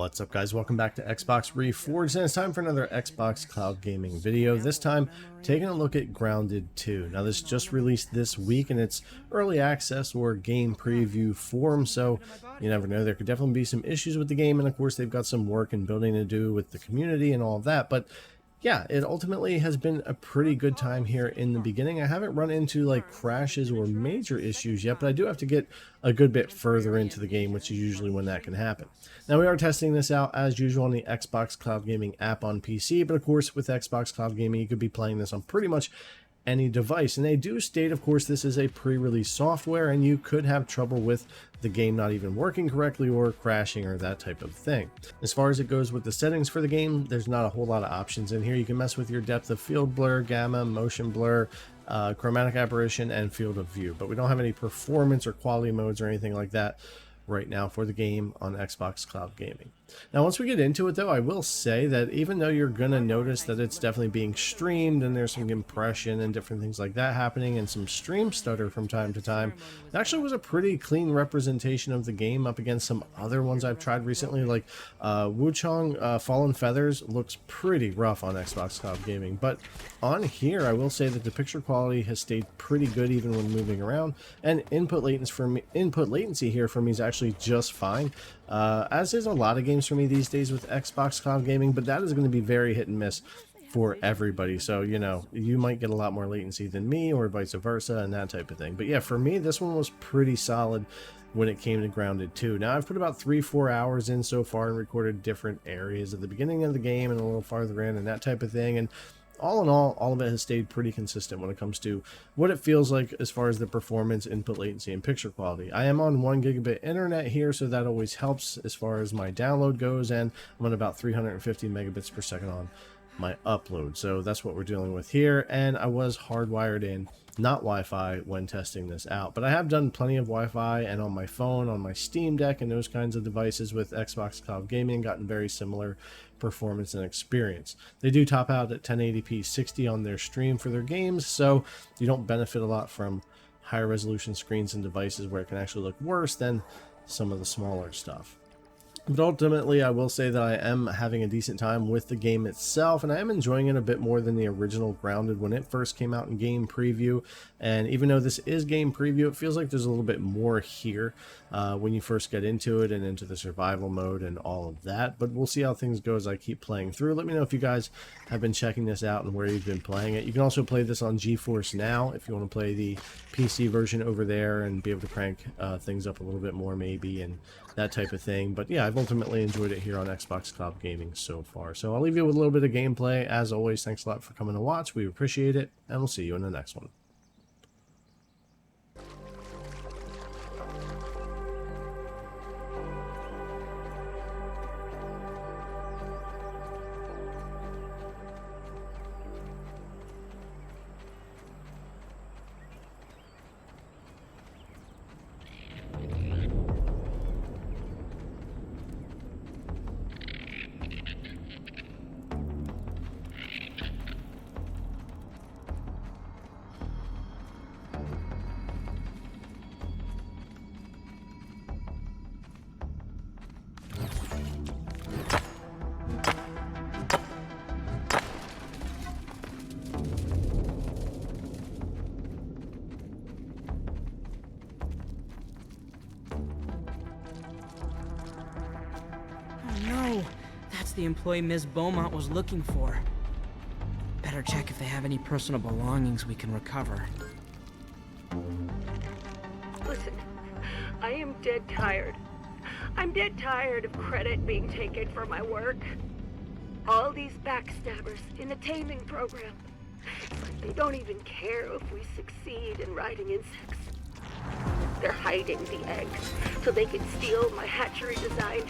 What's up, guys? Welcome back to Xbox Reforged, and it's time for another Xbox Cloud Gaming video. This time, taking a look at Grounded 2. Now, this just released this week, and it's early access or game preview form, so you never know. There could definitely be some issues with the game, and of course, they've got some work and building to do with the community and all of that, but yeah, it ultimately has been a pretty good time here in the beginning. I haven't run into like crashes or major issues yet, but I do have to get a good bit further into the game, which is usually when that can happen. Now, we are testing this out as usual on the Xbox Cloud Gaming app on PC, but of course with Xbox Cloud Gaming, you could be playing this on pretty much any device. And they do state, of course, this is a pre-release software and you could have trouble with the game not even working correctly or crashing or that type of thing. As far as it goes with the settings for the game, there's not a whole lot of options in here. You can mess with your depth of field blur, gamma, motion blur, chromatic aberration, and field of view, but we don't have any performance or quality modes or anything like that right now for the game on Xbox Cloud Gaming. Now, once we get into it, though, I will say that even though you're going to notice that it's definitely being streamed and there's some compression and different things like that happening and some stream stutter from time to time, it actually was a pretty clean representation of the game up against some other ones I've tried recently, like Wuchong Fallen Feathers looks pretty rough on Xbox Cloud Gaming, but on here I will say that the picture quality has stayed pretty good even when moving around, and input latency here for me is actually just fine, as is a lot of games for me these days with Xbox Cloud Gaming, but that is going to be very hit and miss for everybody. So, you know, you might get a lot more latency than me or vice versa and that type of thing. But yeah, for me, this one was pretty solid when it came to Grounded 2. Now, I've put about 3-4 hours in so far and recorded different areas at the beginning of the game and a little farther in and that type of thing. And all in all of it has stayed pretty consistent when it comes to what it feels like as far as the performance, input latency, and picture quality. I am on 1 gigabit internet here, so that always helps as far as my download goes, and I'm on about 350 megabits per second on my upload. So that's what we're dealing with here, and I was hardwired in, not Wi-Fi, when testing this out. But I have done plenty of Wi-Fi and on my phone, on my Steam Deck, and those kinds of devices with Xbox Cloud Gaming, gotten very similar performance and experience. They do top out at 1080p 60 on their stream for their games, so you don't benefit a lot from higher resolution screens and devices where it can actually look worse than some of the smaller stuff. But ultimately, I will say that I am having a decent time with the game itself, and I am enjoying it a bit more than the original Grounded when it first came out in game preview. And even though this is game preview, it feels like there's a little bit more here when you first get into it and into the survival mode and all of that. But we'll see how things go as I keep playing through. Let me know if you guys have been checking this out and where you've been playing it. You can also play this on GeForce Now if you want to play the PC version over there and be able to crank things up a little bit more maybe and that type of thing. But yeah, I've ultimately enjoyed it here on Xbox Cloud Gaming so far. So I'll leave you with a little bit of gameplay. As always, thanks a lot for coming to watch. We appreciate it, and we'll see you in the next one. No, that's the employee Ms. Beaumont was looking for. Better check if they have any personal belongings we can recover. Listen, I am dead tired. I'm dead tired of credit being taken for my work. All these backstabbers in the taming program. They don't even care if we succeed in riding insects. They're hiding the eggs so they can steal my hatchery design